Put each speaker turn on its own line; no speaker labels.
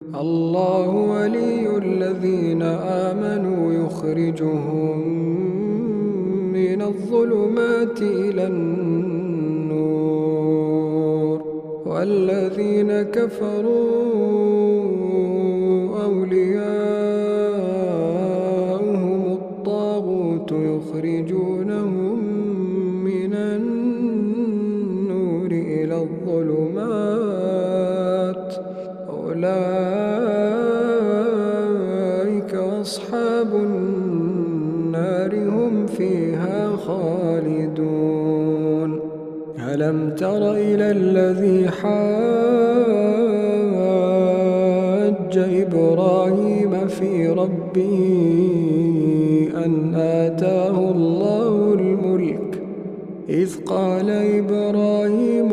الله ولي الذين آمنوا يخرجهم من الظلمات إلى النور، والذين كفروا أولياؤهم الطاغوت يخرجونهم من النور إلى الظلمات، أولئك أصحاب النار هم فيها خالدون. ألم تر إلى الذي حاج إبراهيم في ربه أن آتاه الله الملك إذ قال إبراهيم